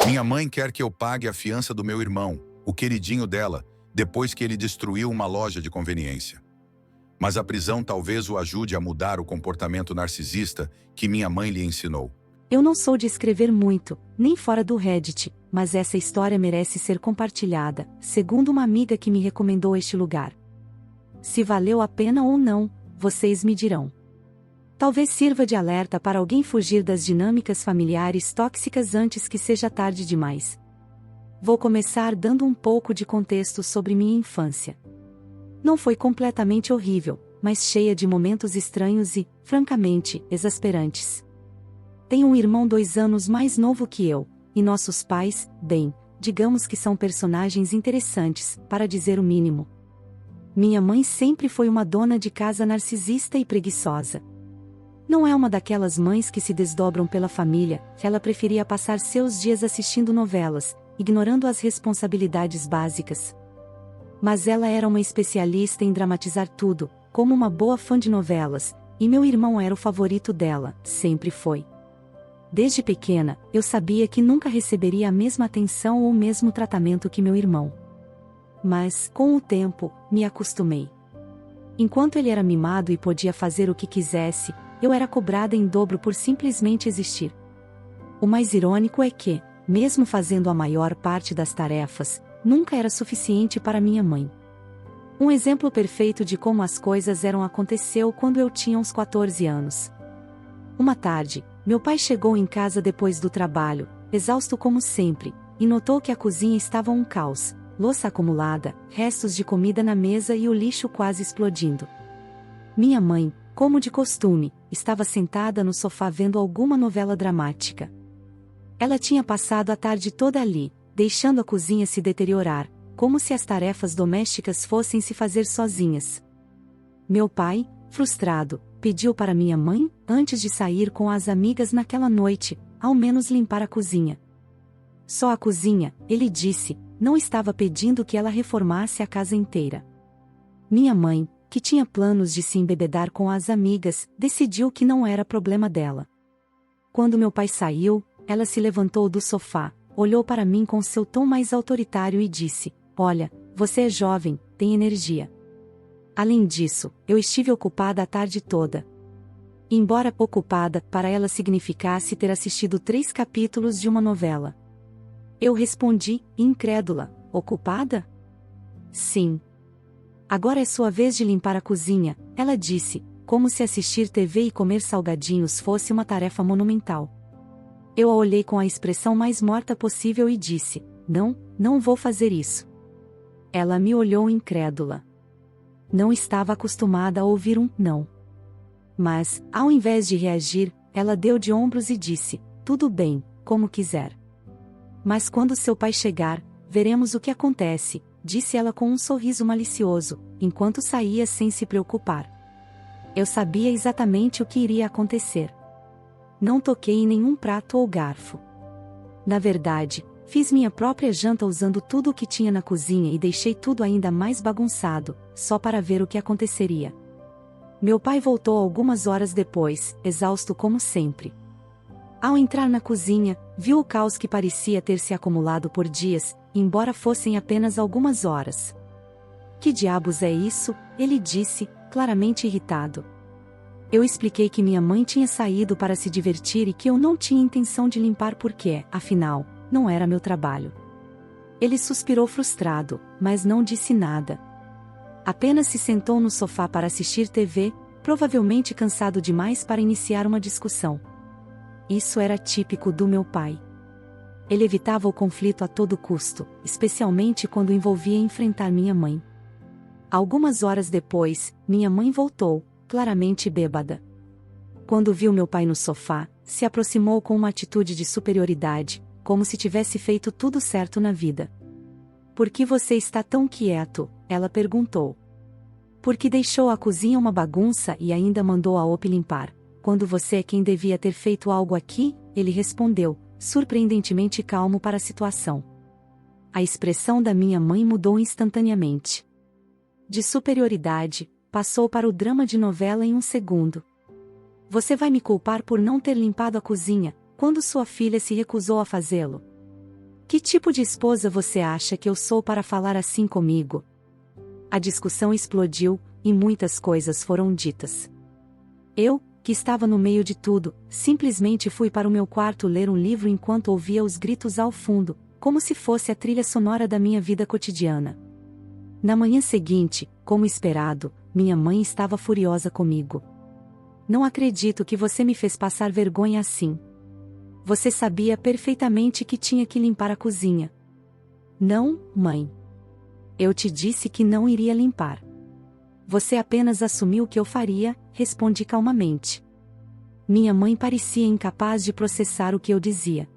Minha mãe quer que eu pague a fiança do meu irmão, o queridinho dela, depois que ele destruiu uma loja de conveniência. Mas a prisão talvez o ajude a mudar o comportamento narcisista que minha mãe lhe ensinou. Eu não sou de escrever muito, nem fora do Reddit, mas essa história merece ser compartilhada, segundo uma amiga que me recomendou este lugar. Se valeu a pena ou não, vocês me dirão. Talvez sirva de alerta para alguém fugir das dinâmicas familiares tóxicas antes que seja tarde demais. Vou começar dando um pouco de contexto sobre minha infância. Não foi completamente horrível, mas cheia de momentos estranhos e, francamente, exasperantes. Tenho um irmão 2 anos mais novo que eu, e nossos pais, bem, digamos que são personagens interessantes, para dizer o mínimo. Minha mãe sempre foi uma dona de casa narcisista e preguiçosa. Não é uma daquelas mães que se desdobram pela família, ela preferia passar seus dias assistindo novelas, ignorando as responsabilidades básicas. Mas ela era uma especialista em dramatizar tudo, como uma boa fã de novelas, e meu irmão era o favorito dela, sempre foi. Desde pequena, eu sabia que nunca receberia a mesma atenção ou o mesmo tratamento que meu irmão. Mas, com o tempo, me acostumei. Enquanto ele era mimado e podia fazer o que quisesse, eu era cobrada em dobro por simplesmente existir. O mais irônico é que, mesmo fazendo a maior parte das tarefas, nunca era suficiente para minha mãe. Um exemplo perfeito de como as coisas aconteceu quando eu tinha uns 14 anos. Uma tarde, meu pai chegou em casa depois do trabalho, exausto como sempre, e notou que a cozinha estava um caos, louça acumulada, restos de comida na mesa e o lixo quase explodindo. Minha mãe, como de costume, estava sentada no sofá vendo alguma novela dramática. Ela tinha passado a tarde toda ali, deixando a cozinha se deteriorar, como se as tarefas domésticas fossem se fazer sozinhas. Meu pai, frustrado, pediu para minha mãe, antes de sair com as amigas naquela noite, ao menos limpar a cozinha. Só a cozinha, ele disse, não estava pedindo que ela reformasse a casa inteira. Minha mãe, que tinha planos de se embebedar com as amigas, decidiu que não era problema dela. Quando meu pai saiu, ela se levantou do sofá, olhou para mim com seu tom mais autoritário e disse: "Olha, você é jovem, tem energia." Além disso, eu estive ocupada a tarde toda. Embora ocupada, para ela significasse ter assistido 3 capítulos de uma novela. Eu respondi, incrédula: "Ocupada?" "Sim." "Agora é sua vez de limpar a cozinha," ela disse, como se assistir TV e comer salgadinhos fosse uma tarefa monumental. Eu a olhei com a expressão mais morta possível e disse: "Não, não vou fazer isso." Ela me olhou incrédula. Não estava acostumada a ouvir um não. Mas, ao invés de reagir, ela deu de ombros e disse: "Tudo bem, como quiser. Mas quando seu pai chegar, veremos o que acontece," disse ela com um sorriso malicioso, enquanto saía sem se preocupar. Eu sabia exatamente o que iria acontecer. Não toquei em nenhum prato ou garfo. Na verdade, fiz minha própria janta usando tudo o que tinha na cozinha e deixei tudo ainda mais bagunçado, só para ver o que aconteceria. Meu pai voltou algumas horas depois, exausto como sempre. Ao entrar na cozinha, viu o caos que parecia ter se acumulado por dias, embora fossem apenas algumas horas. "Que diabos é isso?" ele disse, claramente irritado. Eu expliquei que minha mãe tinha saído para se divertir e que eu não tinha intenção de limpar porque, afinal, não era meu trabalho. Ele suspirou frustrado, mas não disse nada. Apenas se sentou no sofá para assistir TV, provavelmente cansado demais para iniciar uma discussão. Isso era típico do meu pai. Ele evitava o conflito a todo custo, especialmente quando envolvia enfrentar minha mãe. Algumas horas depois, minha mãe voltou, claramente bêbada. Quando viu meu pai no sofá, se aproximou com uma atitude de superioridade, como se tivesse feito tudo certo na vida. "Por que você está tão quieto?" ela perguntou. "Porque deixou a cozinha uma bagunça e ainda mandou a OP limpar. Quando você é quem devia ter feito algo aqui?" ele respondeu, surpreendentemente calmo para a situação. A expressão da minha mãe mudou instantaneamente. De superioridade, passou para o drama de novela em um segundo. "Você vai me culpar por não ter limpado a cozinha, quando sua filha se recusou a fazê-lo?" Que tipo de esposa você acha que eu sou para falar assim comigo? A discussão explodiu, e muitas coisas foram ditas. Eu, que estava no meio de tudo, simplesmente fui para o meu quarto ler um livro enquanto ouvia os gritos ao fundo, como se fosse a trilha sonora da minha vida cotidiana. Na manhã seguinte, como esperado, minha mãe estava furiosa comigo. Não acredito que você me fez passar vergonha assim. Você sabia perfeitamente que tinha que limpar a cozinha. Não, mãe. Eu te disse que não iria limpar. Você apenas assumiu o que eu faria, respondi calmamente. Minha mãe parecia incapaz de processar o que eu dizia.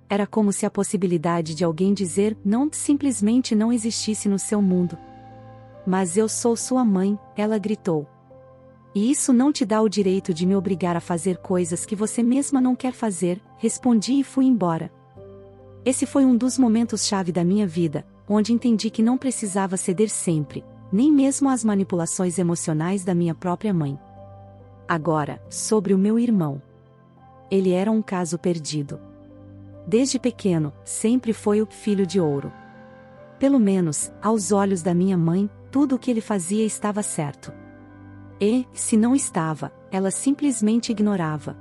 Era como se a possibilidade de alguém dizer não simplesmente não existisse no seu mundo. Mas eu sou sua mãe, ela gritou. E isso não te dá o direito de me obrigar a fazer coisas que você mesma não quer fazer, respondi e fui embora. Esse foi um dos momentos-chave da minha vida, onde entendi que não precisava ceder sempre, nem mesmo às manipulações emocionais da minha própria mãe. Agora, sobre o meu irmão. Ele era um caso perdido. Desde pequeno, sempre foi o filho de ouro. Pelo menos, aos olhos da minha mãe, tudo o que ele fazia estava certo. E, se não estava, ela simplesmente ignorava.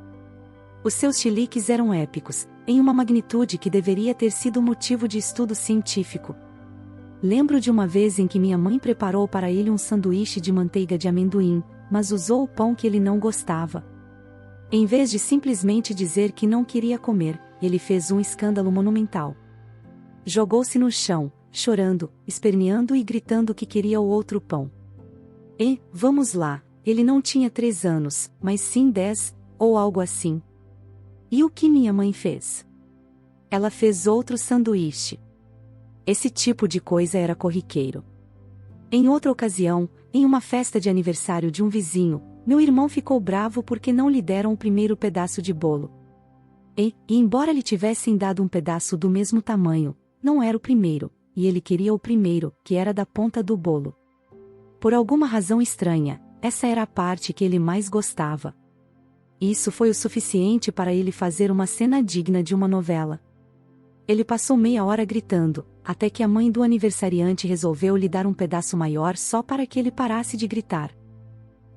Os seus chiliques eram épicos, em uma magnitude que deveria ter sido motivo de estudo científico. Lembro de uma vez em que minha mãe preparou para ele um sanduíche de manteiga de amendoim, mas usou o pão que ele não gostava. Em vez de simplesmente dizer que não queria comer, ele fez um escândalo monumental. Jogou-se no chão, chorando, esperneando e gritando que queria o outro pão. E, vamos lá, ele não tinha 3 anos, mas sim 10, ou algo assim. E o que minha mãe fez? Ela fez outro sanduíche. Esse tipo de coisa era corriqueiro. Em outra ocasião, em uma festa de aniversário de um vizinho, meu irmão ficou bravo porque não lhe deram o primeiro pedaço de bolo. E embora lhe tivessem dado um pedaço do mesmo tamanho, não era o primeiro, e ele queria o primeiro, que era da ponta do bolo. Por alguma razão estranha, essa era a parte que ele mais gostava. Isso foi o suficiente para ele fazer uma cena digna de uma novela. Ele passou meia hora gritando, até que a mãe do aniversariante resolveu lhe dar um pedaço maior só para que ele parasse de gritar.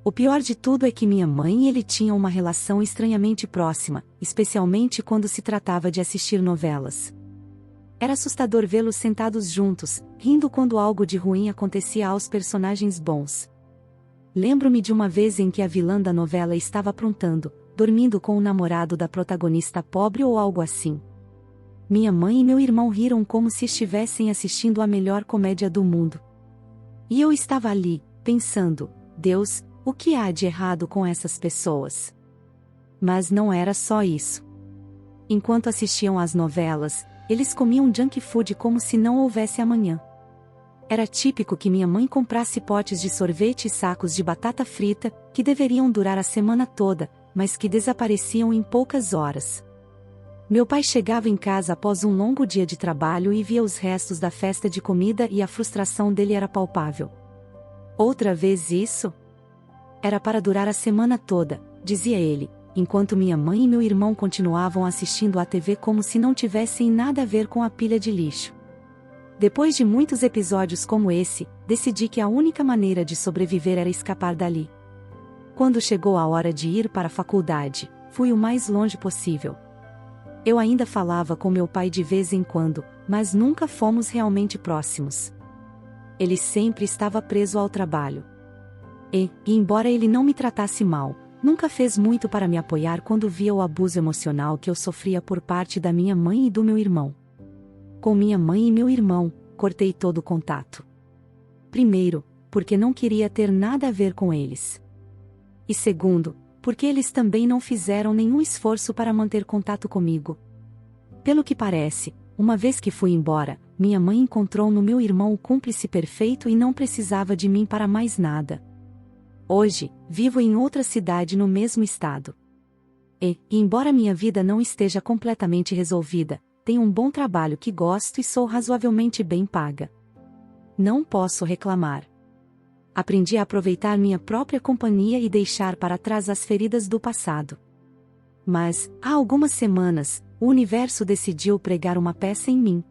O pior de tudo é que minha mãe e ele tinham uma relação estranhamente próxima, especialmente quando se tratava de assistir novelas. Era assustador vê-los sentados juntos, rindo quando algo de ruim acontecia aos personagens bons. Lembro-me de uma vez em que a vilã da novela estava aprontando, dormindo com o namorado da protagonista pobre ou algo assim. Minha mãe e meu irmão riram como se estivessem assistindo a melhor comédia do mundo. E eu estava ali, pensando, Deus, o que há de errado com essas pessoas? Mas não era só isso. Enquanto assistiam às novelas, eles comiam junk food como se não houvesse amanhã. Era típico que minha mãe comprasse potes de sorvete e sacos de batata frita, que deveriam durar a semana toda, mas que desapareciam em poucas horas. Meu pai chegava em casa após um longo dia de trabalho e via os restos da festa de comida e a frustração dele era palpável. Outra vez isso? Era para durar a semana toda, dizia ele, enquanto minha mãe e meu irmão continuavam assistindo à TV como se não tivessem nada a ver com a pilha de lixo. Depois de muitos episódios como esse, decidi que a única maneira de sobreviver era escapar dali. Quando chegou a hora de ir para a faculdade, fui o mais longe possível. Eu ainda falava com meu pai de vez em quando, mas nunca fomos realmente próximos. Ele sempre estava preso ao trabalho. E, embora ele não me tratasse mal, nunca fez muito para me apoiar quando via o abuso emocional que eu sofria por parte da minha mãe e do meu irmão. Com minha mãe e meu irmão, cortei todo o contato. Primeiro, porque não queria ter nada a ver com eles. E segundo, porque eles também não fizeram nenhum esforço para manter contato comigo. Pelo que parece, uma vez que fui embora, minha mãe encontrou no meu irmão o cúmplice perfeito e não precisava de mim para mais nada. Hoje, vivo em outra cidade no mesmo estado. E, embora minha vida não esteja completamente resolvida, tenho um bom trabalho que gosto e sou razoavelmente bem paga. Não posso reclamar. Aprendi a aproveitar minha própria companhia e deixar para trás as feridas do passado. Mas, há algumas semanas, o universo decidiu pregar uma peça em mim.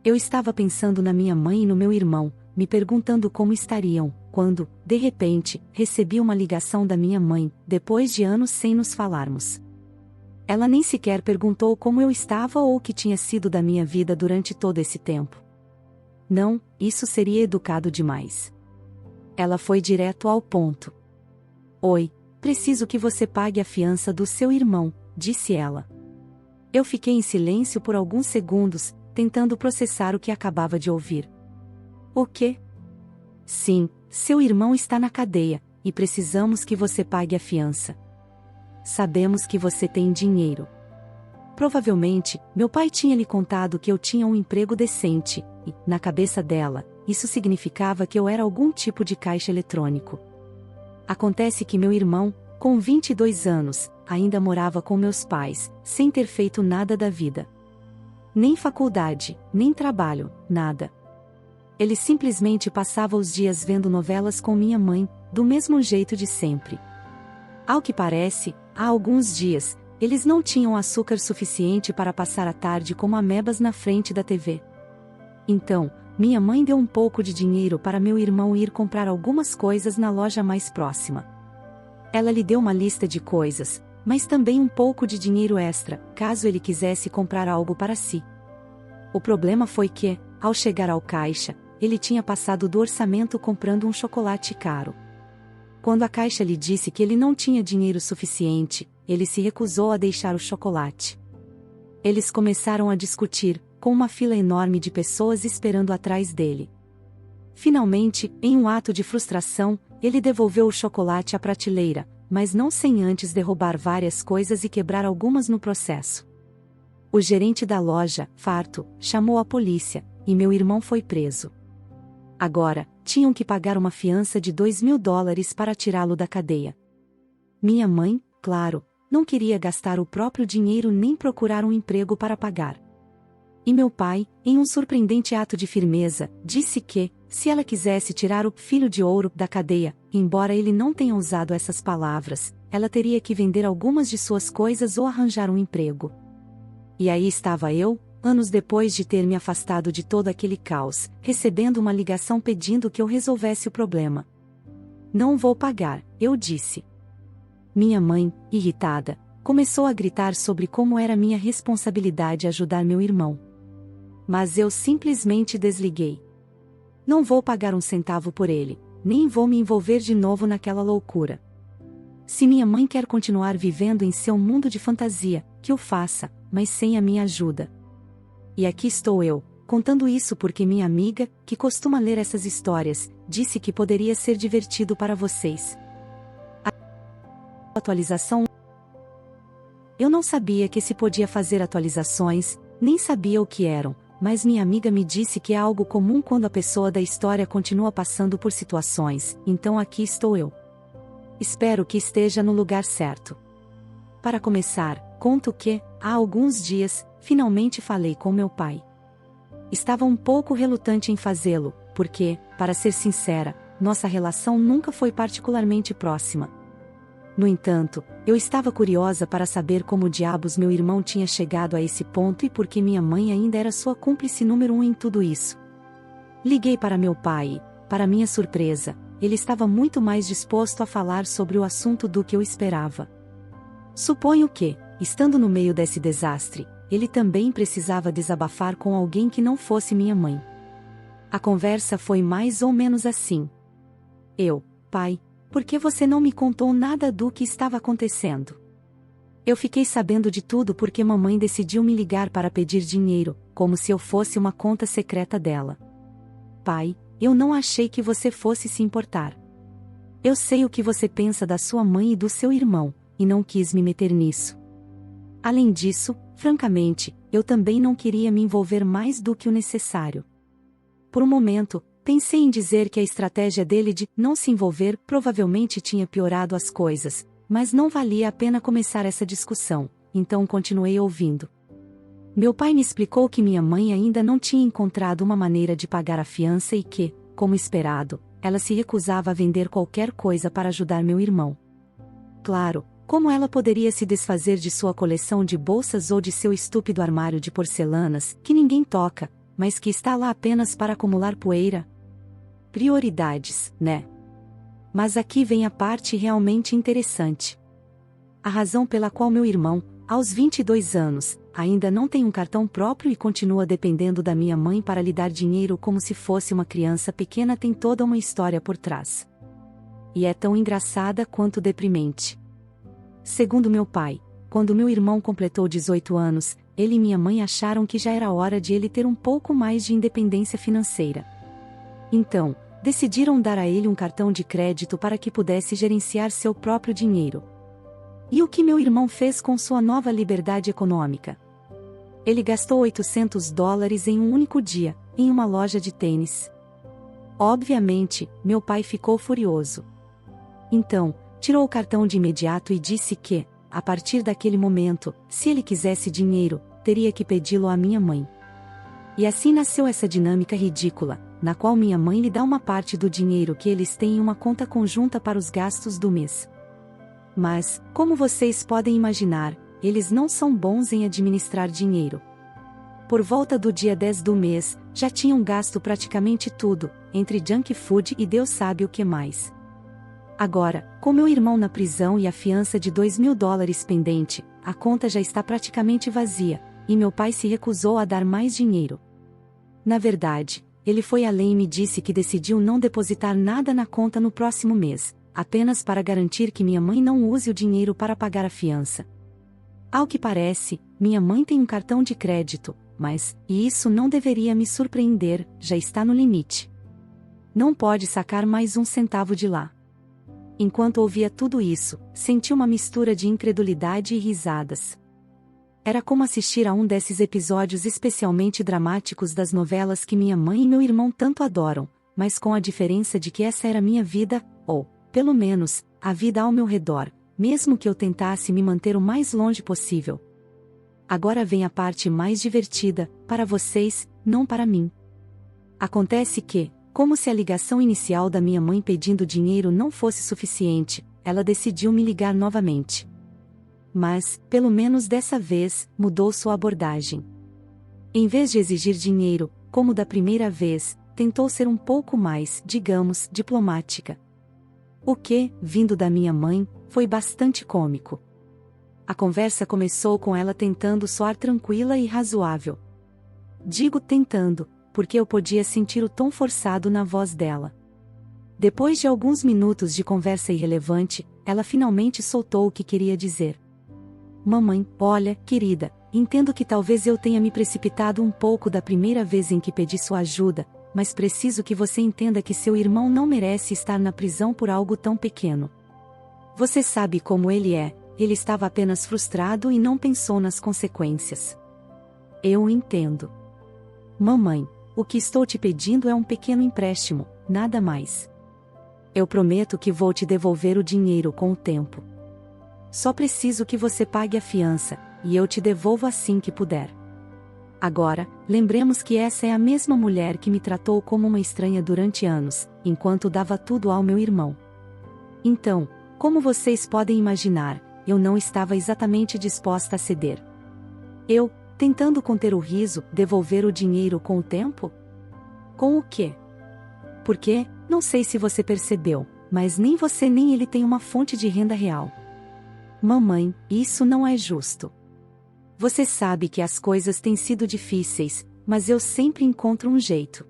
Eu estava pensando na minha mãe e no meu irmão, me perguntando como estariam, quando, de repente, recebi uma ligação da minha mãe, depois de anos sem nos falarmos. Ela nem sequer perguntou como eu estava ou o que tinha sido da minha vida durante todo esse tempo. Não, isso seria educado demais. Ela foi direto ao ponto. Oi, preciso que você pague a fiança do seu irmão, disse ela. Eu fiquei em silêncio por alguns segundos, tentando processar o que acabava de ouvir. O quê? Sim, seu irmão está na cadeia, e precisamos que você pague a fiança. Sabemos que você tem dinheiro. Provavelmente, meu pai tinha lhe contado que eu tinha um emprego decente, e, na cabeça dela, isso significava que eu era algum tipo de caixa eletrônico. Acontece que meu irmão, com 22 anos, ainda morava com meus pais, sem ter feito nada da vida. Nem faculdade, nem trabalho, nada. Ele simplesmente passava os dias vendo novelas com minha mãe, do mesmo jeito de sempre. Ao que parece, há alguns dias, eles não tinham açúcar suficiente para passar a tarde como amebas na frente da TV. Então, minha mãe deu um pouco de dinheiro para meu irmão ir comprar algumas coisas na loja mais próxima. Ela lhe deu uma lista de coisas, mas também um pouco de dinheiro extra, caso ele quisesse comprar algo para si. O problema foi que, ao chegar ao caixa, ele tinha passado do orçamento comprando um chocolate caro. Quando a caixa lhe disse que ele não tinha dinheiro suficiente, ele se recusou a deixar o chocolate. Eles começaram a discutir, com uma fila enorme de pessoas esperando atrás dele. Finalmente, em um ato de frustração, ele devolveu o chocolate à prateleira, mas não sem antes derrubar várias coisas e quebrar algumas no processo. O gerente da loja, farto, chamou a polícia, e meu irmão foi preso. Agora, tinham que pagar uma fiança de $2.000 para tirá-lo da cadeia. Minha mãe, claro, não queria gastar o próprio dinheiro nem procurar um emprego para pagar. E meu pai, em um surpreendente ato de firmeza, disse que, se ela quisesse tirar o filho de ouro da cadeia, embora ele não tenha usado essas palavras, ela teria que vender algumas de suas coisas ou arranjar um emprego. E aí estava eu, anos depois de ter me afastado de todo aquele caos, recebendo uma ligação pedindo que eu resolvesse o problema. Não vou pagar, eu disse. Minha mãe, irritada, começou a gritar sobre como era minha responsabilidade ajudar meu irmão. Mas eu simplesmente desliguei. Não vou pagar um centavo por ele, nem vou me envolver de novo naquela loucura. Se minha mãe quer continuar vivendo em seu mundo de fantasia, que o faça, mas sem a minha ajuda. E aqui estou eu, contando isso porque minha amiga, que costuma ler essas histórias, disse que poderia ser divertido para vocês. A atualização. Eu não sabia que se podia fazer atualizações, nem sabia o que eram, mas minha amiga me disse que é algo comum quando a pessoa da história continua passando por situações, então aqui estou eu. Espero que esteja no lugar certo. Para começar, conto que, há alguns dias, finalmente falei com meu pai. Estava um pouco relutante em fazê-lo, porque, para ser sincera, nossa relação nunca foi particularmente próxima. No entanto, eu estava curiosa para saber como diabos meu irmão tinha chegado a esse ponto e por que minha mãe ainda era sua cúmplice número 1 em tudo isso. Liguei para meu pai e, para minha surpresa, ele estava muito mais disposto a falar sobre o assunto do que eu esperava. Suponho que, estando no meio desse desastre, ele também precisava desabafar com alguém que não fosse minha mãe. A conversa foi mais ou menos assim. Pai, por que você não me contou nada do que estava acontecendo? Eu fiquei sabendo de tudo porque mamãe decidiu me ligar para pedir dinheiro, como se eu fosse uma conta secreta dela. Pai, eu não achei que você fosse se importar. Eu sei o que você pensa da sua mãe e do seu irmão, e não quis me meter nisso. Além disso, francamente, eu também não queria me envolver mais do que o necessário. Por um momento, pensei em dizer que a estratégia dele de não se envolver provavelmente tinha piorado as coisas, mas não valia a pena começar essa discussão, então continuei ouvindo. Meu pai me explicou que minha mãe ainda não tinha encontrado uma maneira de pagar a fiança e que, como esperado, ela se recusava a vender qualquer coisa para ajudar meu irmão. Claro, Como ela poderia se desfazer de sua coleção de bolsas ou de seu estúpido armário de porcelanas, que ninguém toca, mas que está lá apenas para acumular poeira? Prioridades, né? Mas aqui vem a parte realmente interessante. A razão pela qual meu irmão, aos 22 anos, ainda não tem um cartão próprio e continua dependendo da minha mãe para lhe dar dinheiro como se fosse uma criança pequena tem toda uma história por trás. E é tão engraçada quanto deprimente. Segundo meu pai, quando meu irmão completou 18 anos, ele e minha mãe acharam que já era hora de ele ter um pouco mais de independência financeira. Então, decidiram dar a ele um cartão de crédito para que pudesse gerenciar seu próprio dinheiro. E o que meu irmão fez com sua nova liberdade econômica? Ele gastou $800 em um único dia, em uma loja de tênis. Obviamente, meu pai ficou furioso. Então, tirou o cartão de imediato e disse que, a partir daquele momento, se ele quisesse dinheiro, teria que pedi-lo à minha mãe. E assim nasceu essa dinâmica ridícula, na qual minha mãe lhe dá uma parte do dinheiro que eles têm em uma conta conjunta para os gastos do mês. Mas, como vocês podem imaginar, eles não são bons em administrar dinheiro. Por volta do dia 10 do mês, já tinham gasto praticamente tudo, entre junk food e Deus sabe o que mais. Agora, com meu irmão na prisão e a fiança de $2.000 pendente, a conta já está praticamente vazia, e meu pai se recusou a dar mais dinheiro. Na verdade, ele foi além e me disse que decidiu não depositar nada na conta no próximo mês, apenas para garantir que minha mãe não use o dinheiro para pagar a fiança. Ao que parece, minha mãe tem um cartão de crédito, mas, e isso não deveria me surpreender, já está no limite. Não pode sacar mais um centavo de lá. Enquanto ouvia tudo isso, senti uma mistura de incredulidade e risadas. Era como assistir a um desses episódios especialmente dramáticos das novelas que minha mãe e meu irmão tanto adoram, mas com a diferença de que essa era minha vida, ou, pelo menos, a vida ao meu redor, mesmo que eu tentasse me manter o mais longe possível. Agora vem a parte mais divertida, para vocês, não para mim. Acontece que, como se a ligação inicial da minha mãe pedindo dinheiro não fosse suficiente, ela decidiu me ligar novamente. Mas, pelo menos dessa vez, mudou sua abordagem. Em vez de exigir dinheiro, como da primeira vez, tentou ser um pouco mais, digamos, diplomática. O que, vindo da minha mãe, foi bastante cômico. A conversa começou com ela tentando soar tranquila e razoável. Digo tentando, porque eu podia sentir o tom forçado na voz dela. Depois de alguns minutos de conversa irrelevante, ela finalmente soltou o que queria dizer. Mamãe, olha, querida, entendo que talvez eu tenha me precipitado um pouco da primeira vez em que pedi sua ajuda, mas preciso que você entenda que seu irmão não merece estar na prisão por algo tão pequeno. Você sabe como ele é, ele estava apenas frustrado e não pensou nas consequências. Eu entendo. Mamãe, o que estou te pedindo é um pequeno empréstimo, nada mais. Eu prometo que vou te devolver o dinheiro com o tempo. Só preciso que você pague a fiança, e eu te devolvo assim que puder. Agora, lembremos que essa é a mesma mulher que me tratou como uma estranha durante anos, enquanto dava tudo ao meu irmão. Então, como vocês podem imaginar, eu não estava exatamente disposta a ceder. Eu, tentando conter o riso, devolver o dinheiro com o tempo? Com o quê? Porque, não sei se você percebeu, mas nem você nem ele tem uma fonte de renda real. Mamãe, isso não é justo. Você sabe que as coisas têm sido difíceis, mas eu sempre encontro um jeito.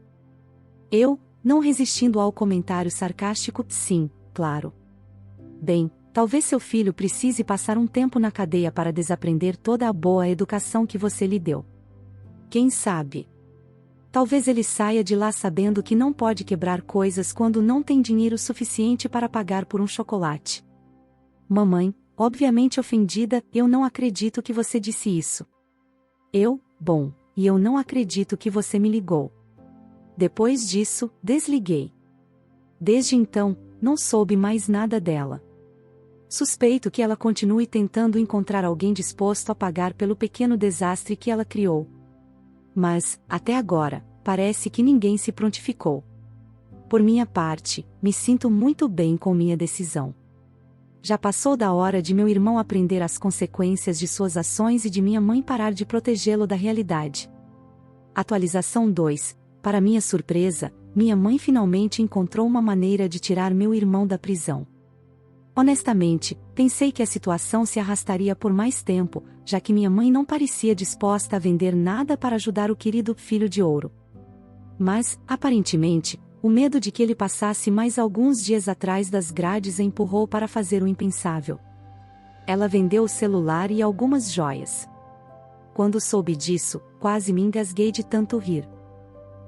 Eu, não resistindo ao comentário sarcástico, sim, claro. Bem, talvez seu filho precise passar um tempo na cadeia para desaprender toda a boa educação que você lhe deu. Quem sabe? Talvez ele saia de lá sabendo que não pode quebrar coisas quando não tem dinheiro suficiente para pagar por um chocolate. Mamãe, obviamente ofendida, eu não acredito que você disse isso. Bom, e eu não acredito que você me ligou. Depois disso, desliguei. Desde então, não soube mais nada dela. Suspeito que ela continue tentando encontrar alguém disposto a pagar pelo pequeno desastre que ela criou. Mas, até agora, parece que ninguém se prontificou. Por minha parte, me sinto muito bem com minha decisão. já passou da hora de meu irmão aprender as consequências de suas ações e de minha mãe parar de protegê-lo da realidade. Atualização 2. Para minha surpresa, minha mãe finalmente encontrou uma maneira de tirar meu irmão da prisão. Honestamente, pensei que a situação se arrastaria por mais tempo, já que minha mãe não parecia disposta a vender nada para ajudar o querido filho de ouro. Mas, aparentemente, o medo de que ele passasse mais alguns dias atrás das grades a empurrou para fazer o impensável. Ela vendeu o celular e algumas joias. Quando soube disso, quase me engasguei de tanto rir.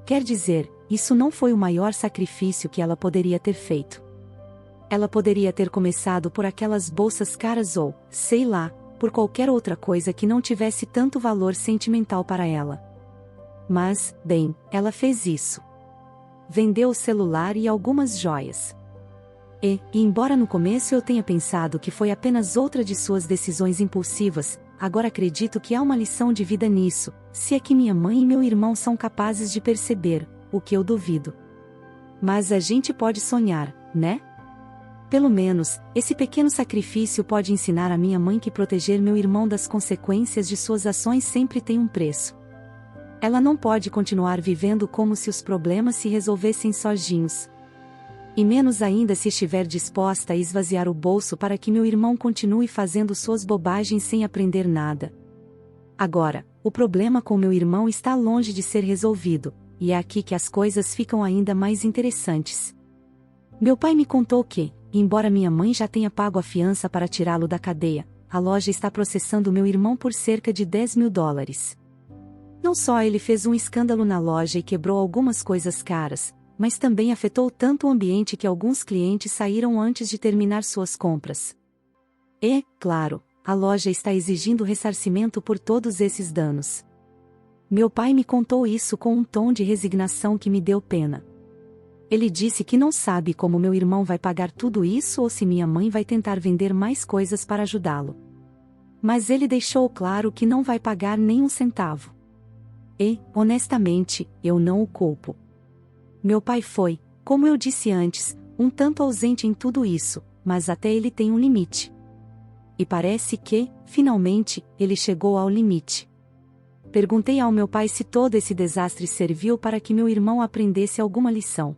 Quer dizer, isso não foi o maior sacrifício que ela poderia ter feito. Ela poderia ter começado por aquelas bolsas caras ou, sei lá, por qualquer outra coisa que não tivesse tanto valor sentimental para ela. Mas, bem, ela fez isso. Vendeu o celular e algumas joias. E embora no começo eu tenha pensado que foi apenas outra de suas decisões impulsivas, agora acredito que há uma lição de vida nisso, se é que minha mãe e meu irmão são capazes de perceber, o que eu duvido. Mas a gente pode sonhar, né? Pelo menos, esse pequeno sacrifício pode ensinar a minha mãe que proteger meu irmão das consequências de suas ações sempre tem um preço. Ela não pode continuar vivendo como se os problemas se resolvessem sozinhos. E menos ainda se estiver disposta a esvaziar o bolso para que meu irmão continue fazendo suas bobagens sem aprender nada. Agora, o problema com meu irmão está longe de ser resolvido, e é aqui que as coisas ficam ainda mais interessantes. Meu pai me contou que, embora minha mãe já tenha pago a fiança para tirá-lo da cadeia, a loja está processando meu irmão por cerca de $10.000. Não só ele fez um escândalo na loja e quebrou algumas coisas caras, mas também afetou tanto o ambiente que alguns clientes saíram antes de terminar suas compras. E, claro, a loja está exigindo ressarcimento por todos esses danos. Meu pai me contou isso com um tom de resignação que me deu pena. Ele disse que não sabe como meu irmão vai pagar tudo isso ou se minha mãe vai tentar vender mais coisas para ajudá-lo. Mas ele deixou claro que não vai pagar nem um centavo. E, honestamente, eu não o culpo. Meu pai foi, como eu disse antes, um tanto ausente em tudo isso, mas até ele tem um limite. E parece que, finalmente, ele chegou ao limite. Perguntei ao meu pai se todo esse desastre serviu para que meu irmão aprendesse alguma lição.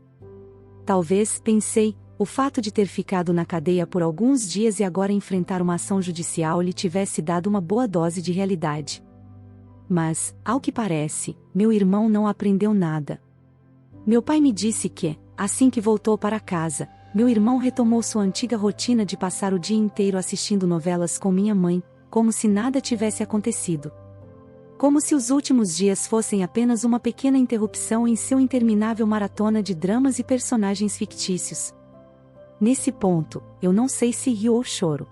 Talvez, pensei, o fato de ter ficado na cadeia por alguns dias e agora enfrentar uma ação judicial lhe tivesse dado uma boa dose de realidade. Mas, ao que parece, meu irmão não aprendeu nada. Meu pai me disse que, assim que voltou para casa, meu irmão retomou sua antiga rotina de passar o dia inteiro assistindo novelas com minha mãe, como se nada tivesse acontecido. Como se os últimos dias fossem apenas uma pequena interrupção em seu interminável maratona de dramas e personagens fictícios. Nesse ponto, eu não sei se rio ou choro.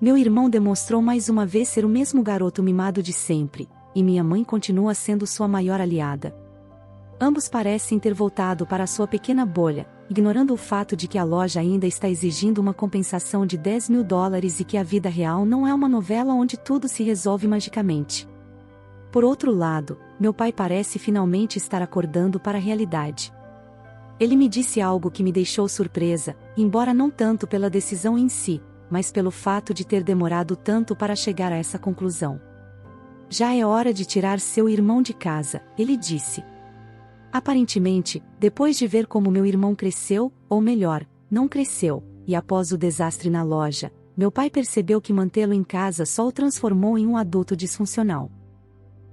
Meu irmão demonstrou mais uma vez ser o mesmo garoto mimado de sempre, e minha mãe continua sendo sua maior aliada. Ambos parecem ter voltado para sua pequena bolha, ignorando o fato de que a loja ainda está exigindo uma compensação de $10.000 e que a vida real não é uma novela onde tudo se resolve magicamente. Por outro lado, meu pai parece finalmente estar acordando para a realidade. Ele me disse algo que me deixou surpresa, embora não tanto pela decisão em si, mas pelo fato de ter demorado tanto para chegar a essa conclusão. Já é hora de tirar seu irmão de casa, ele disse. Aparentemente, depois de ver como meu irmão cresceu, ou melhor, não cresceu, e após o desastre na loja, meu pai percebeu que mantê-lo em casa só o transformou em um adulto disfuncional.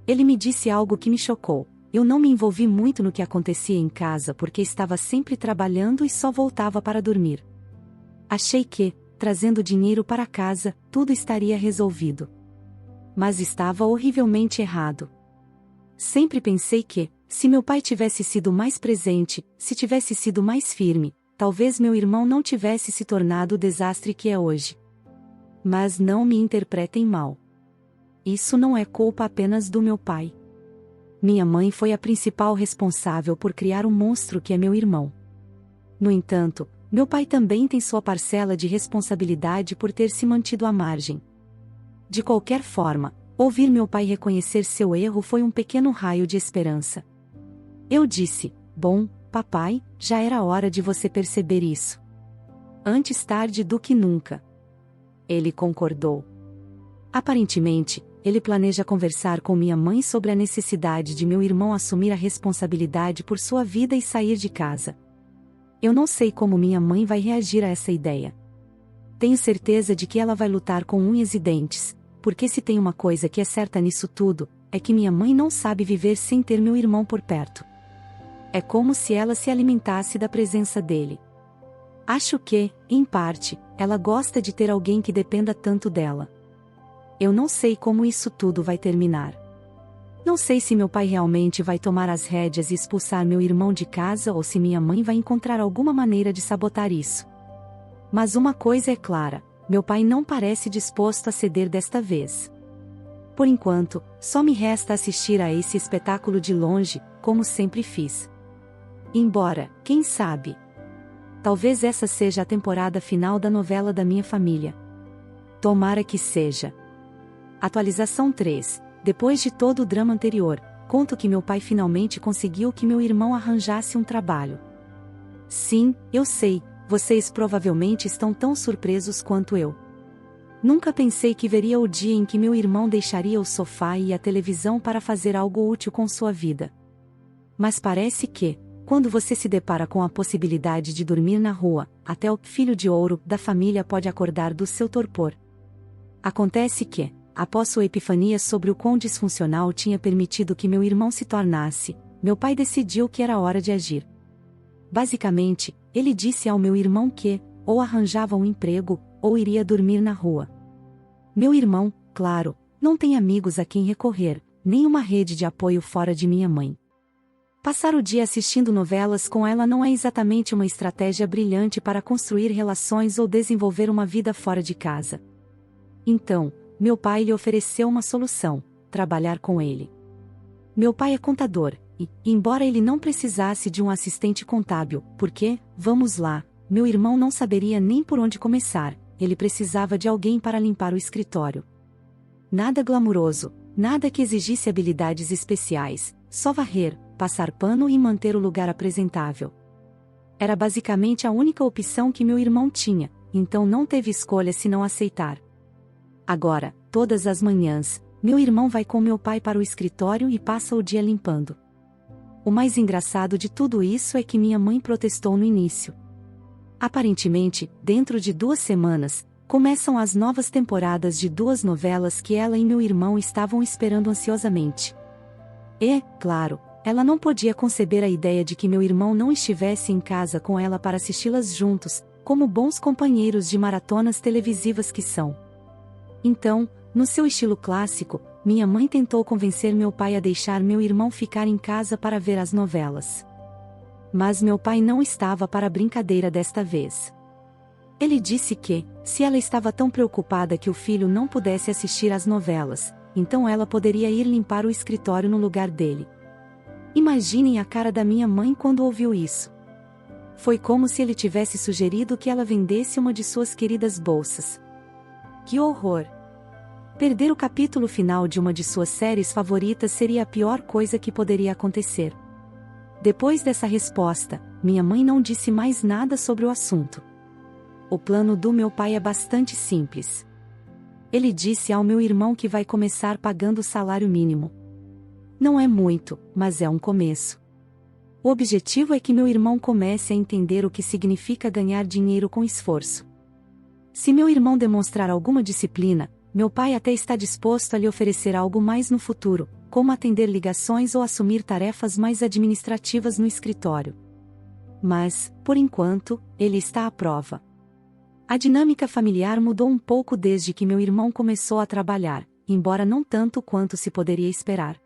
Ele me disse algo que me chocou. Eu não me envolvi muito no que acontecia em casa porque estava sempre trabalhando e só voltava para dormir. Achei que, trazendo dinheiro para casa, tudo estaria resolvido. Mas estava horrivelmente errado. Sempre pensei que, se meu pai tivesse sido mais presente, se tivesse sido mais firme, talvez meu irmão não tivesse se tornado o desastre que é hoje. Mas não me interpretem mal. Isso não é culpa apenas do meu pai. Minha mãe foi a principal responsável por criar o monstro que é meu irmão. No entanto, meu pai também tem sua parcela de responsabilidade por ter se mantido à margem. De qualquer forma, ouvir meu pai reconhecer seu erro foi um pequeno raio de esperança. Eu disse, bom, papai, já era hora de você perceber isso. Antes tarde do que nunca. Ele concordou. Aparentemente, ele planeja conversar com minha mãe sobre a necessidade de meu irmão assumir a responsabilidade por sua vida e sair de casa. Eu não sei como minha mãe vai reagir a essa ideia. Tenho certeza de que ela vai lutar com unhas e dentes, porque se tem uma coisa que é certa nisso tudo, é que minha mãe não sabe viver sem ter meu irmão por perto. É como se ela se alimentasse da presença dele. Acho que, em parte, ela gosta de ter alguém que dependa tanto dela. Eu não sei como isso tudo vai terminar. Não sei se meu pai realmente vai tomar as rédeas e expulsar meu irmão de casa ou se minha mãe vai encontrar alguma maneira de sabotar isso. Mas uma coisa é clara, meu pai não parece disposto a ceder desta vez. Por enquanto, só me resta assistir a esse espetáculo de longe, como sempre fiz. Embora, quem sabe? Talvez essa seja a temporada final da novela da minha família. Tomara que seja. Atualização 3. Depois de todo o drama anterior, conto que meu pai finalmente conseguiu que meu irmão arranjasse um trabalho. Sim, eu sei, vocês provavelmente estão tão surpresos quanto eu. Nunca pensei que veria o dia em que meu irmão deixaria o sofá e a televisão para fazer algo útil com sua vida. Mas parece que, quando você se depara com a possibilidade de dormir na rua, até o filho de ouro da família pode acordar do seu torpor. Acontece que, após sua epifania sobre o quão disfuncional tinha permitido que meu irmão se tornasse, meu pai decidiu que era hora de agir. Basicamente, ele disse ao meu irmão que, ou arranjava um emprego, ou iria dormir na rua. Meu irmão, claro, não tem amigos a quem recorrer, nem uma rede de apoio fora de minha mãe. Passar o dia assistindo novelas com ela não é exatamente uma estratégia brilhante para construir relações ou desenvolver uma vida fora de casa. Então, meu pai lhe ofereceu uma solução: trabalhar com ele. Meu pai é contador, e, embora ele não precisasse de um assistente contábil, porque, vamos lá, meu irmão não saberia nem por onde começar, ele precisava de alguém para limpar o escritório. Nada glamuroso, nada que exigisse habilidades especiais, só varrer, passar pano e manter o lugar apresentável. Era basicamente a única opção que meu irmão tinha, então não teve escolha senão aceitar. Agora, todas as manhãs, meu irmão vai com meu pai para o escritório e passa o dia limpando. O mais engraçado de tudo isso é que minha mãe protestou no início. Aparentemente, dentro de 2 semanas, começam as novas temporadas de 2 novelas que ela e meu irmão estavam esperando ansiosamente. E, claro, ela não podia conceber a ideia de que meu irmão não estivesse em casa com ela para assisti-las juntos, como bons companheiros de maratonas televisivas que são. Então, no seu estilo clássico, minha mãe tentou convencer meu pai a deixar meu irmão ficar em casa para ver as novelas. Mas meu pai não estava para brincadeira desta vez. Ele disse que, se ela estava tão preocupada que o filho não pudesse assistir às novelas, então ela poderia ir limpar o escritório no lugar dele. Imaginem a cara da minha mãe quando ouviu isso. Foi como se ele tivesse sugerido que ela vendesse uma de suas queridas bolsas. Que horror! Perder o capítulo final de uma de suas séries favoritas seria a pior coisa que poderia acontecer. Depois dessa resposta, minha mãe não disse mais nada sobre o assunto. O plano do meu pai é bastante simples. Ele disse ao meu irmão que vai começar pagando o salário mínimo. Não é muito, mas é um começo. O objetivo é que meu irmão comece a entender o que significa ganhar dinheiro com esforço. Se meu irmão demonstrar alguma disciplina, meu pai até está disposto a lhe oferecer algo mais no futuro, como atender ligações ou assumir tarefas mais administrativas no escritório. Mas, por enquanto, ele está à prova. A dinâmica familiar mudou um pouco desde que meu irmão começou a trabalhar, embora não tanto quanto se poderia esperar.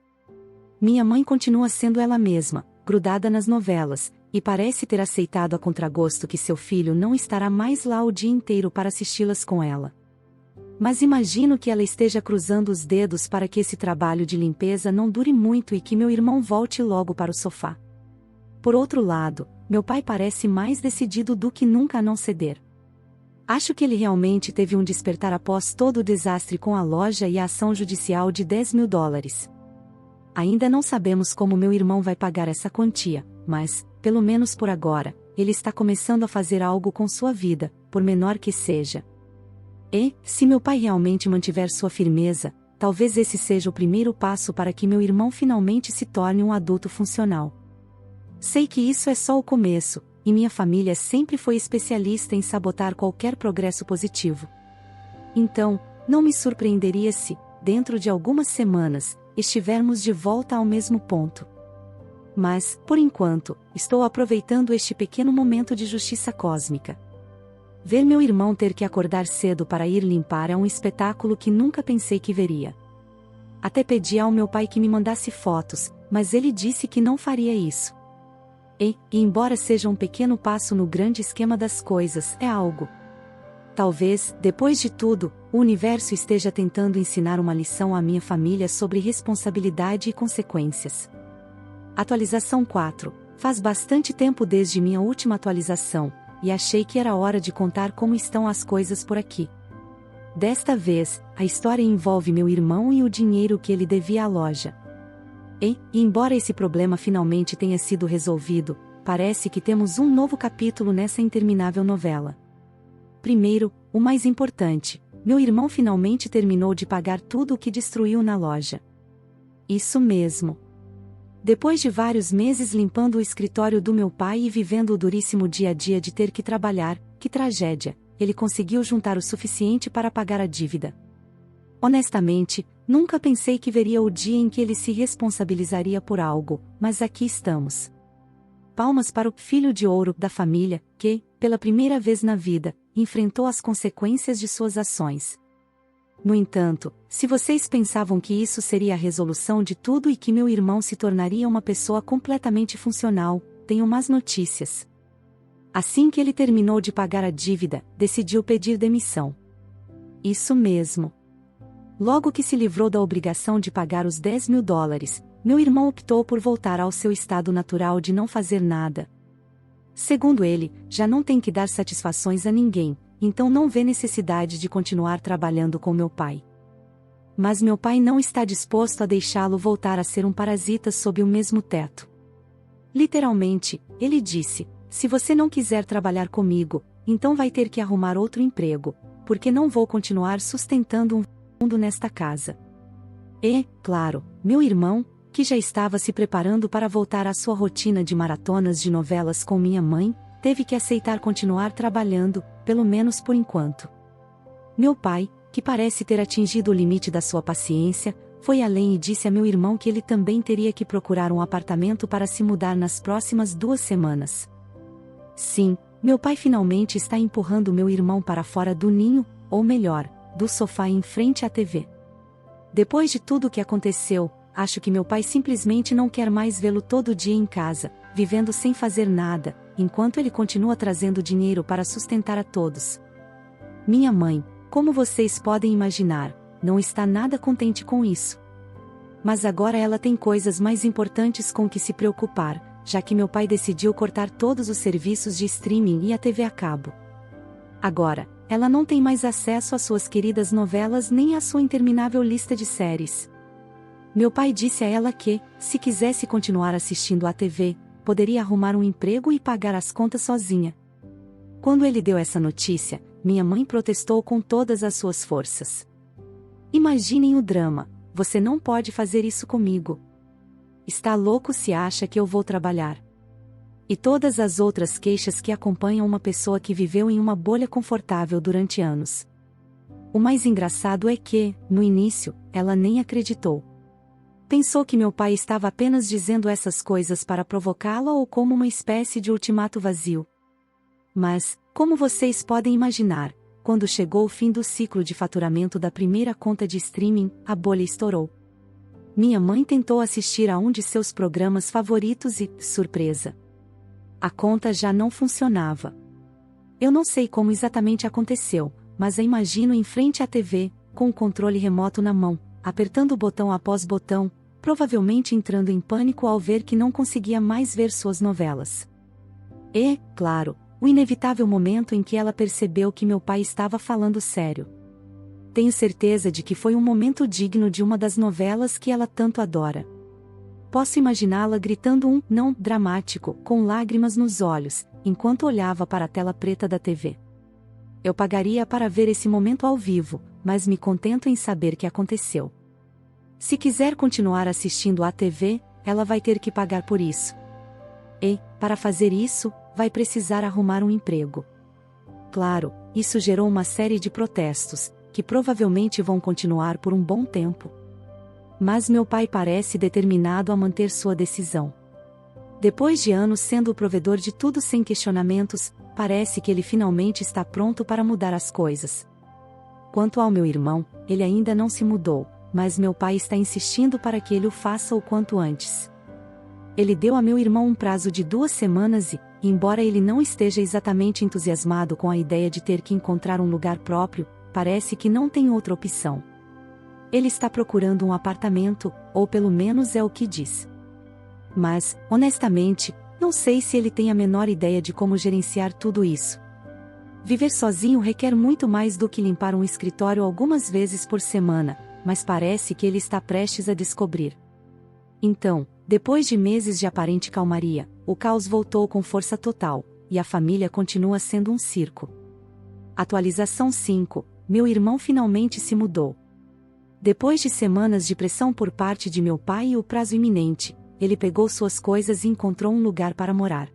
Minha mãe continua sendo ela mesma, grudada nas novelas, e parece ter aceitado a contragosto que seu filho não estará mais lá o dia inteiro para assisti-las com ela. Mas imagino que ela esteja cruzando os dedos para que esse trabalho de limpeza não dure muito e que meu irmão volte logo para o sofá. Por outro lado, meu pai parece mais decidido do que nunca a não ceder. Acho que ele realmente teve um despertar após todo o desastre com a loja e a ação judicial de $10.000. Ainda não sabemos como meu irmão vai pagar essa quantia, mas, pelo menos por agora, ele está começando a fazer algo com sua vida, por menor que seja. E, se meu pai realmente mantiver sua firmeza, talvez esse seja o primeiro passo para que meu irmão finalmente se torne um adulto funcional. Sei que isso é só o começo, e minha família sempre foi especialista em sabotar qualquer progresso positivo. Então, não me surpreenderia se, dentro de algumas semanas, estivermos de volta ao mesmo ponto. Mas, por enquanto, estou aproveitando este pequeno momento de justiça cósmica. Ver meu irmão ter que acordar cedo para ir limpar é um espetáculo que nunca pensei que veria. Até pedi ao meu pai que me mandasse fotos, mas ele disse que não faria isso. E embora seja um pequeno passo no grande esquema das coisas, é algo. Talvez, depois de tudo, o universo esteja tentando ensinar uma lição à minha família sobre responsabilidade e consequências. Atualização 4. Faz bastante tempo desde minha última atualização, e achei que era hora de contar como estão as coisas por aqui. Desta vez, a história envolve meu irmão e o dinheiro que ele devia à loja. E, embora esse problema finalmente tenha sido resolvido, parece que temos um novo capítulo nessa interminável novela. Primeiro, o mais importante, meu irmão finalmente terminou de pagar tudo o que destruiu na loja. Isso mesmo. Depois de vários meses limpando o escritório do meu pai e vivendo o duríssimo dia a dia de ter que trabalhar, que tragédia, ele conseguiu juntar o suficiente para pagar a dívida. Honestamente, nunca pensei que veria o dia em que ele se responsabilizaria por algo, mas aqui estamos. Palmas para o filho de ouro da família, que, pela primeira vez na vida, enfrentou as consequências de suas ações. No entanto, se vocês pensavam que isso seria a resolução de tudo e que meu irmão se tornaria uma pessoa completamente funcional, tenho más notícias. Assim que ele terminou de pagar a dívida, decidiu pedir demissão. Isso mesmo. Logo que se livrou da obrigação de pagar os $10.000, meu irmão optou por voltar ao seu estado natural de não fazer nada. Segundo ele, já não tem que dar satisfações a ninguém, então não vê necessidade de continuar trabalhando com meu pai. Mas meu pai não está disposto a deixá-lo voltar a ser um parasita sob o mesmo teto. Literalmente, ele disse: se você não quiser trabalhar comigo, então vai ter que arrumar outro emprego, porque não vou continuar sustentando um mundo nesta casa. E, claro, meu irmão, que já estava se preparando para voltar à sua rotina de maratonas de novelas com minha mãe, teve que aceitar continuar trabalhando, pelo menos por enquanto. Meu pai, que parece ter atingido o limite da sua paciência, foi além e disse a meu irmão que ele também teria que procurar um apartamento para se mudar nas próximas 2 semanas. Sim, meu pai finalmente está empurrando meu irmão para fora do ninho, ou melhor, do sofá em frente à TV. Depois de tudo o que aconteceu, acho que meu pai simplesmente não quer mais vê-lo todo dia em casa, vivendo sem fazer nada, enquanto ele continua trazendo dinheiro para sustentar a todos. Minha mãe, como vocês podem imaginar, não está nada contente com isso. Mas agora ela tem coisas mais importantes com que se preocupar, já que meu pai decidiu cortar todos os serviços de streaming e a TV a cabo. Agora, ela não tem mais acesso às suas queridas novelas nem à sua interminável lista de séries. Meu pai disse a ela que, se quisesse continuar assistindo à TV, poderia arrumar um emprego e pagar as contas sozinha. Quando ele deu essa notícia, minha mãe protestou com todas as suas forças. Imaginem o drama: você não pode fazer isso comigo. Está louco se acha que eu vou trabalhar. E todas as outras queixas que acompanham uma pessoa que viveu em uma bolha confortável durante anos. O mais engraçado é que, no início, ela nem acreditou. Pensou que meu pai estava apenas dizendo essas coisas para provocá-la ou como uma espécie de ultimato vazio. Mas, como vocês podem imaginar, quando chegou o fim do ciclo de faturamento da primeira conta de streaming, a bolha estourou. Minha mãe tentou assistir a um de seus programas favoritos e, surpresa, a conta já não funcionava. Eu não sei como exatamente aconteceu, mas a imagino em frente à TV, com o controle remoto na mão, apertando botão após botão, provavelmente entrando em pânico ao ver que não conseguia mais ver suas novelas. E, claro, o inevitável momento em que ela percebeu que meu pai estava falando sério. Tenho certeza de que foi um momento digno de uma das novelas que ela tanto adora. Posso imaginá-la gritando um não dramático, com lágrimas nos olhos, enquanto olhava para a tela preta da TV. Eu pagaria para ver esse momento ao vivo, mas me contento em saber que aconteceu. Se quiser continuar assistindo à TV, ela vai ter que pagar por isso. E, para fazer isso, vai precisar arrumar um emprego. Claro, isso gerou uma série de protestos, que provavelmente vão continuar por um bom tempo. Mas meu pai parece determinado a manter sua decisão. Depois de anos sendo o provedor de tudo sem questionamentos, parece que ele finalmente está pronto para mudar as coisas. Quanto ao meu irmão, ele ainda não se mudou, mas meu pai está insistindo para que ele o faça o quanto antes. Ele deu a meu irmão um prazo de 2 semanas e, embora ele não esteja exatamente entusiasmado com a ideia de ter que encontrar um lugar próprio, parece que não tem outra opção. Ele está procurando um apartamento, ou pelo menos é o que diz. Mas, honestamente, não sei se ele tem a menor ideia de como gerenciar tudo isso. Viver sozinho requer muito mais do que limpar um escritório algumas vezes por semana, mas parece que ele está prestes a descobrir. Então, depois de meses de aparente calmaria, o caos voltou com força total, e a família continua sendo um circo. Atualização 5. Meu irmão finalmente se mudou. Depois de semanas de pressão por parte de meu pai e o prazo iminente, ele pegou suas coisas e encontrou um lugar para morar.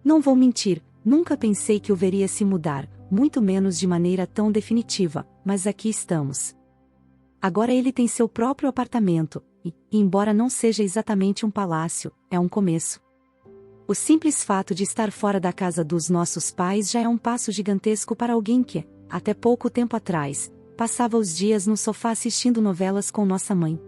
Não vou mentir, nunca pensei que o veria se mudar, muito menos de maneira tão definitiva, mas aqui estamos. Agora ele tem seu próprio apartamento, e, embora não seja exatamente um palácio, é um começo. O simples fato de estar fora da casa dos nossos pais já é um passo gigantesco para alguém que, até pouco tempo atrás, passava os dias no sofá assistindo novelas com nossa mãe.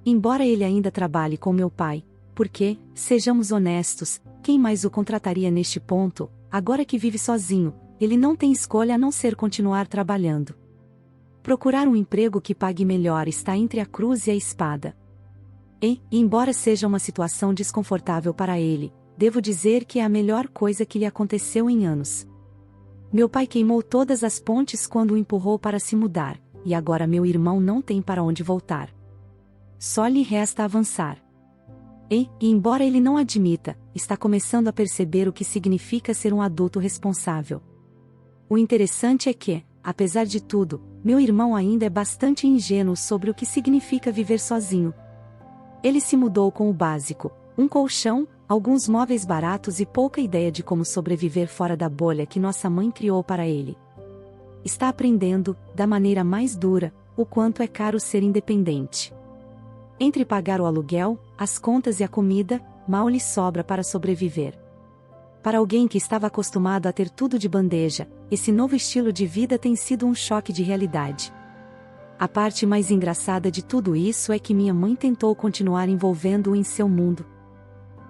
Embora ele ainda trabalhe com meu pai, porque, sejamos honestos, quem mais o contrataria neste ponto, agora que vive sozinho, ele não tem escolha a não ser continuar trabalhando. Procurar um emprego que pague melhor está entre a cruz e a espada. E, embora seja uma situação desconfortável para ele, devo dizer que é a melhor coisa que lhe aconteceu em anos. Meu pai queimou todas as pontes quando o empurrou para se mudar, e agora meu irmão não tem para onde voltar. Só lhe resta avançar. E, embora ele não admita, está começando a perceber o que significa ser um adulto responsável. O interessante é que, apesar de tudo, meu irmão ainda é bastante ingênuo sobre o que significa viver sozinho. Ele se mudou com o básico: um colchão, alguns móveis baratos e pouca ideia de como sobreviver fora da bolha que nossa mãe criou para ele. Está aprendendo, da maneira mais dura, o quanto é caro ser independente. Entre pagar o aluguel, as contas e a comida, mal lhe sobra para sobreviver. Para alguém que estava acostumado a ter tudo de bandeja, esse novo estilo de vida tem sido um choque de realidade. A parte mais engraçada de tudo isso é que minha mãe tentou continuar envolvendo-o em seu mundo.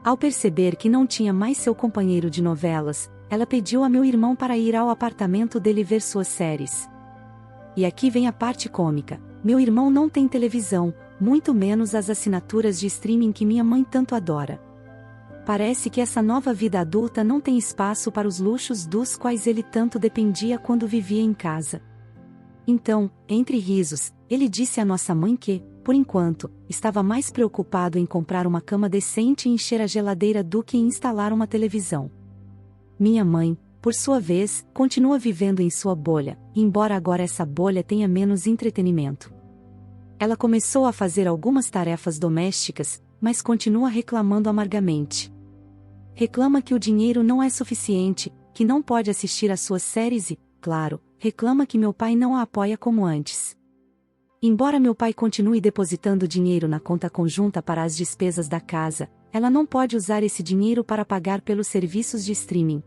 Ao perceber que não tinha mais seu companheiro de novelas, ela pediu a meu irmão para ir ao apartamento dele ver suas séries. E aqui vem a parte cômica: meu irmão não tem televisão, muito menos as assinaturas de streaming que minha mãe tanto adora. Parece que essa nova vida adulta não tem espaço para os luxos dos quais ele tanto dependia quando vivia em casa. Então, entre risos, ele disse à nossa mãe que, por enquanto, estava mais preocupado em comprar uma cama decente e encher a geladeira do que em instalar uma televisão. Minha mãe, por sua vez, continua vivendo em sua bolha, embora agora essa bolha tenha menos entretenimento. Ela começou a fazer algumas tarefas domésticas, mas continua reclamando amargamente. Reclama que o dinheiro não é suficiente, que não pode assistir às suas séries e, claro, reclama que meu pai não a apoia como antes. Embora meu pai continue depositando dinheiro na conta conjunta para as despesas da casa, ela não pode usar esse dinheiro para pagar pelos serviços de streaming.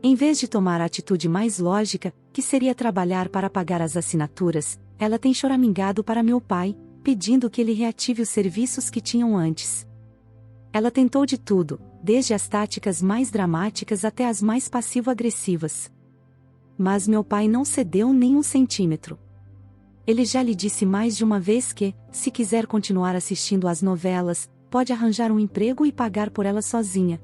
Em vez de tomar a atitude mais lógica, que seria trabalhar para pagar as assinaturas, ela tem choramingado para meu pai, pedindo que ele reative os serviços que tinham antes. Ela tentou de tudo, desde as táticas mais dramáticas até as mais passivo-agressivas. Mas meu pai não cedeu nem um centímetro. Ele já lhe disse mais de uma vez que, se quiser continuar assistindo às novelas, pode arranjar um emprego e pagar por ela sozinha.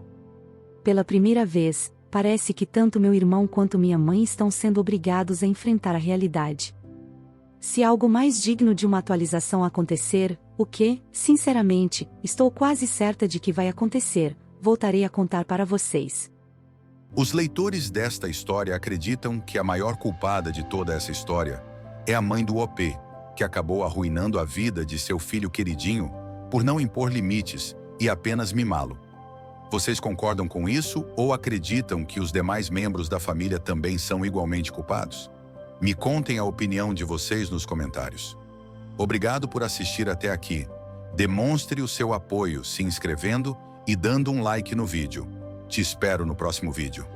Pela primeira vez, parece que tanto meu irmão quanto minha mãe estão sendo obrigados a enfrentar a realidade. Se algo mais digno de uma atualização acontecer, o que, sinceramente, estou quase certa de que vai acontecer, voltarei a contar para vocês. Os leitores desta história acreditam que a maior culpada de toda essa história é a mãe do OP, que acabou arruinando a vida de seu filho queridinho por não impor limites e apenas mimá-lo. Vocês concordam com isso ou acreditam que os demais membros da família também são igualmente culpados? Me contem a opinião de vocês nos comentários. Obrigado por assistir até aqui. Demonstre o seu apoio se inscrevendo e dando um like no vídeo. Te espero no próximo vídeo.